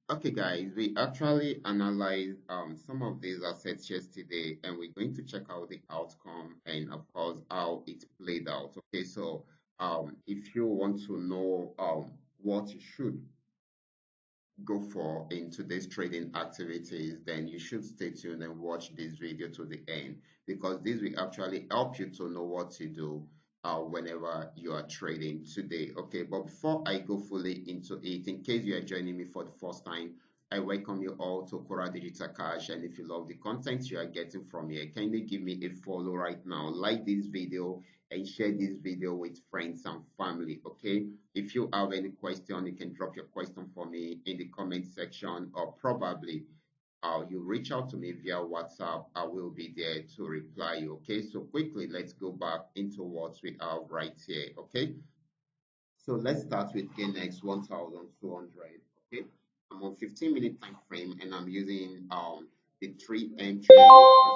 Okay, guys, we actually analyzed some of these assets yesterday, and we're going to check out the outcome and, of course, how it played out. Okay, so if you want to know what you should go for in today's trading activities, then you should stay tuned and watch this video to the end because this will actually help you to know what to do whenever you are trading today. Okay, but before I go fully into it, in case you are joining me for the first time, I welcome you all to Qora Digital Cash. And if you love the content you are getting from here, kindly give me a follow right now, like this video, and share this video with friends and family. Okay, if you have any question, you can drop your question for me in the comment section, or probably you reach out to me via WhatsApp. I will be there to reply you. Okay, so quickly, let's go back into what we have right here. Okay, so let's start with KNX 1200. Okay, I'm on 15-minute time frame and I'm using the 3M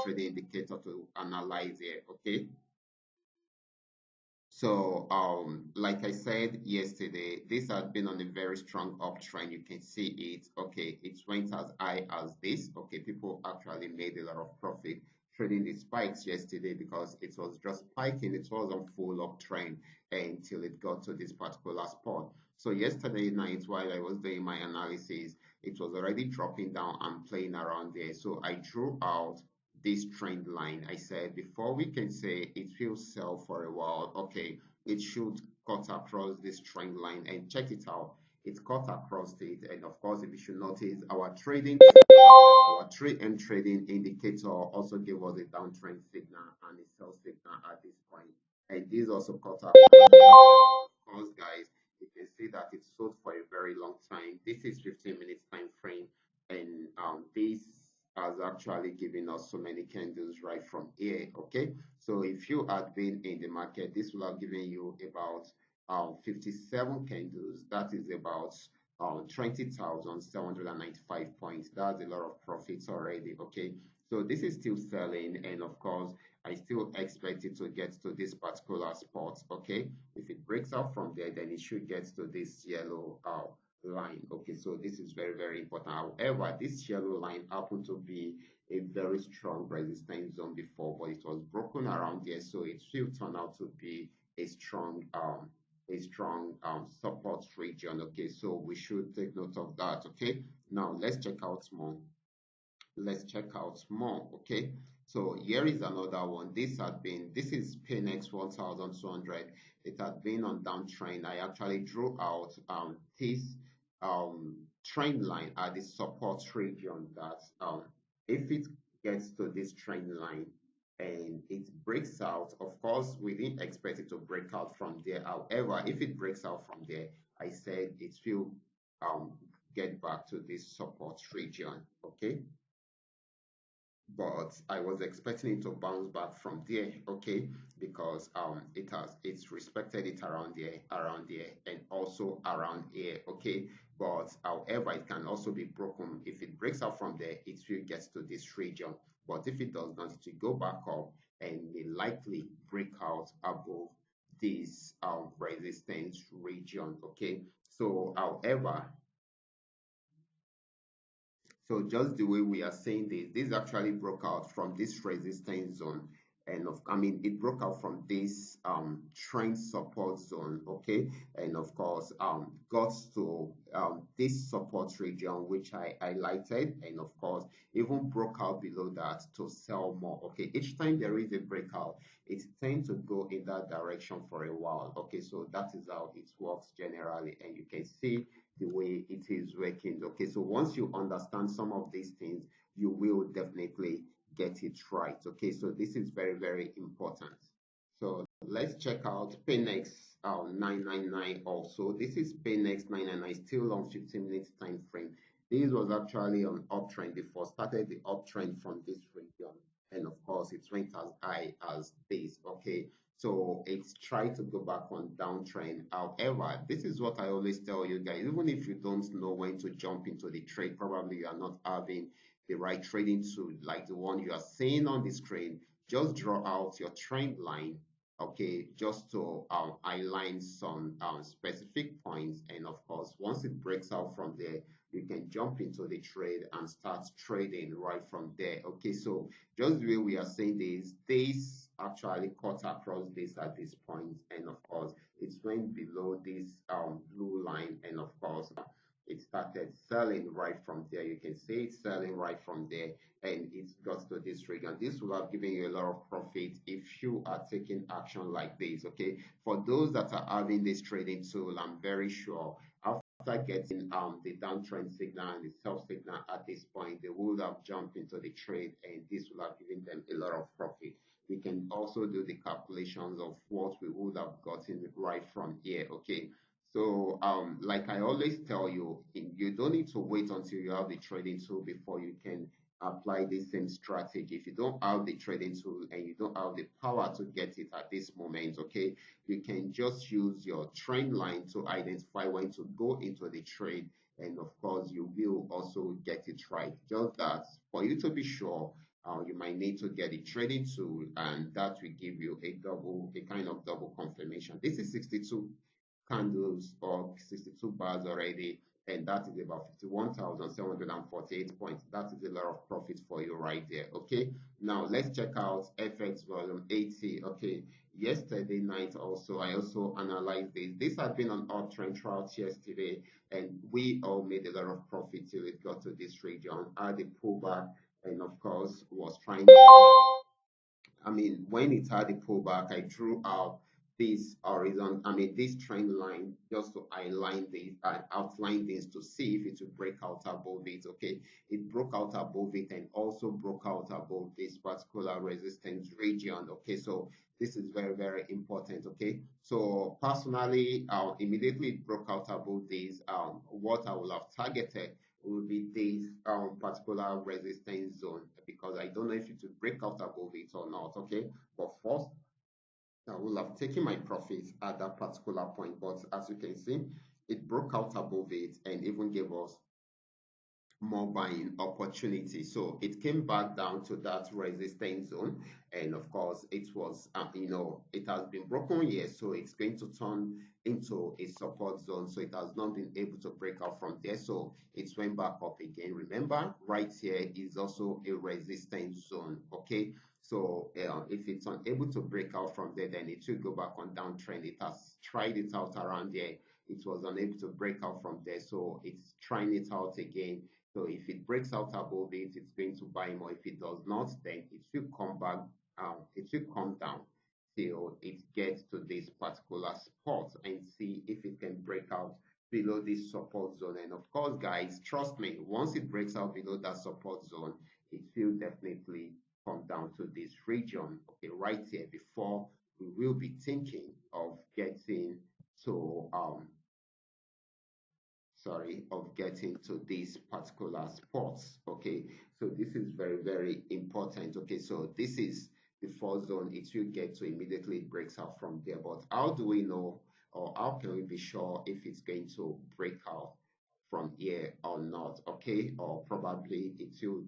trading indicator to analyze here. Okay, so, like I said yesterday, this had been on a very strong uptrend. You can see it. Okay, it went as high as this. Okay, people actually made a lot of profit trading the spikes yesterday because it was just spiking. It was on full uptrend until it got to this particular spot. So yesterday night, while I was doing my analysis, it was already dropping down and playing around there. So I drew out this trend line. I said before we can say it will sell for a while, okay, it should cut across this trend line and check it out. It cut across it, and of course, if you should notice, our 3M trading indicator also gave us a downtrend signal and a sell signal at this point. And this also cut across. Of course, guys, you can see that it sold for a very long time. This is 15 minutes time frame, and this has actually given us so many candles right from here. Okay, so if you had been in the market, this will have given you about 57 candles. That is about 20,795 points. That's a lot of profits already. Okay, so this is still selling, and of course, I still expect it to get to this particular spot. Okay, if it breaks out from there, then it should get to this yellow line. Okay, so this is very, very important. However, this yellow line happened to be a very strong resistance zone before, but it was broken around there, so it will turn out to be a strong support region. Okay, so we should take note of that. Okay, now let's check out more. Let's check out more. Okay, so here is another one. This is PNX 1200. It had been on downtrend. I actually drew out this trend line at the support region that if it gets to this trend line and it breaks out, of course we didn't expect it to break out from there. However, if it breaks out from there, I said it will um get back to this support region. Okay, but I was expecting it to bounce back from there, okay, because it's respected it around there, and also around here, okay. But however, it can also be broken. If it breaks out from there, it will get to this region. But if it does not, it will go back up and may likely break out above this resistance region, okay. So, however, so just the way we are saying this actually broke out from this resistance zone, and I mean it broke out from this trend support zone, okay, and of course got to this support region which I highlighted, and of course even broke out below that to sell more. Okay, each time there is a breakout, it tends to go in that direction for a while. Okay, so that is how it works generally, and you can see the way it is working. Okay, so once you understand some of these things, you will definitely get it right. Okay, so this is very, very important. So let's check out PayNext 999 also. This is PayNext 999, still on 15 minutes time frame. This was actually on uptrend before, started the uptrend from this region. And of course, it went as high as this. Okay, so it's tried to go back on downtrend. However, this is what I always tell you guys, even if you don't know when to jump into the trade, probably you are not having the right trading tool like the one you are seeing on the screen, just draw out your trend line okay, just to align some specific points. And of course, once it breaks out from there, you can jump into the trade and start trading right from there. Okay, so just the way we are saying this actually cut across this at this point, and of course, it went below this blue line, and of course, it started selling right from there. You can see it selling right from there, and it got to this region. This will have given you a lot of profit if you are taking action like this. Okay, for those that are having this trading tool, I'm very sure after getting the downtrend signal and the sell signal at this point, they would have jumped into the trade, and this will have given them a lot of profit. We can also do the calculations of what we would have gotten right from here. Okay, so like I always tell you, you don't need to wait until you have the trading tool before you can apply this same strategy. If you don't have the trading tool and you don't have the power to get it at this moment, okay, you can just use your trend line to identify when to go into the trade, and of course you will also get it right. Just that for you to be sure, you might need to get a trading tool, and that will give you a kind of double confirmation. This is 62 candles or 62 bars already, and that is about 51,748 points. That is a lot of profit for you right there. Okay, now let's check out FX volume 80. Okay, yesterday night also I also analyzed this had been an uptrend throughout yesterday, and we all made a lot of profit till it got to this region, had a pullback, and of course was trying to, I mean, when it had a pullback, I drew out this horizon, I mean, this trend line just to align this and outline this to see if it will break out above it. Okay, it broke out above it and also broke out above this particular resistance region. Okay, so this is very, very important. Okay, so personally, immediately it broke out above this. What I will have targeted will be this particular resistance zone, because I don't know if it will break out above it or not. Okay, but first I will have taken my profits at that particular point. But as you can see, it broke out above it and even gave us more buying opportunity. So it came back down to that resistance zone, and of course it was it has been broken here, so it's going to turn into a support zone. So it has not been able to break out from there, so it went back up again. Remember, right here is also a resistance zone. Okay, so if it's unable to break out from there, then it will go back on downtrend. It has tried it out around there, it was unable to break out from there, so it's trying it out again. So if it breaks out above it, it's going to buy more. If it does not, then it should come back, it should come down till it gets to this particular spot and see if it can break out below this support zone. And of course, guys, trust me, once it breaks out below that support zone, it will definitely come down to this region, okay, right here, before we will be thinking of getting to of getting to these particular spots. Okay, so this is very, very important. Okay, so this is the first zone it will get to, immediately it breaks out from there. But how do we know, or how can we be sure if it's going to break out from here or not? Okay, or probably it will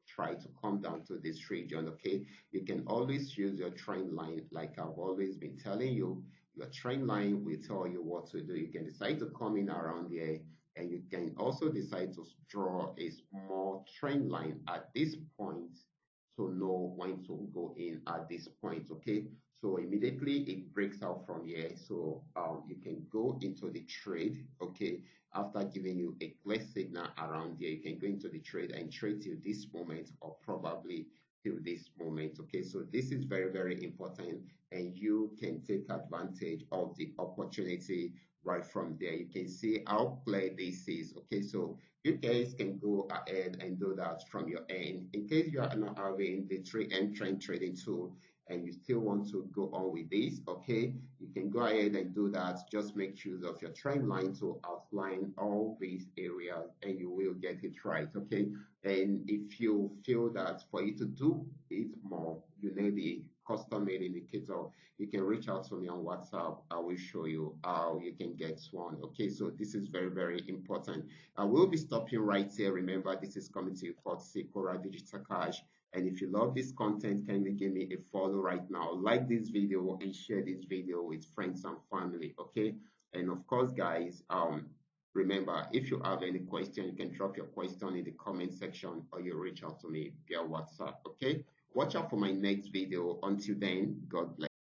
try to come down to this region. Okay, you can always use your trend line, like I've always been telling you. Your trend line will tell you what to do. You can decide to come in around here, and you can also decide to draw a small trend line at this point to know when to go in at this point. Okay, so immediately it breaks out from here, so you can go into the trade. Okay, after giving you a clear signal around here, you can go into the trade and trade till this moment, or probably till this moment. Okay, so this is very, very important, and you can take advantage of the opportunity right from there. You can see how clear this is. Okay, so you guys can go ahead and do that from your end. In case you are not having the 3M trend trading tool and you still want to go on with this, okay, you can go ahead and do that. Just make use of your trend line to outline all these areas, and you will get it right. Okay, and if you feel that for you to do it more, you need the custom made indicator, you can reach out to me on WhatsApp. I will show you how you can get one. Okay, so this is very, very important. I will be stopping right here. Remember, this is coming to you courtesy Qora Digital Cash. And if you love this content, kindly give me a follow right now. Like this video and share this video with friends and family. Okay. And of course, guys, remember, if you have any question, you can drop your question in the comment section or you reach out to me via WhatsApp. Okay. Watch out for my next video. Until then, God bless.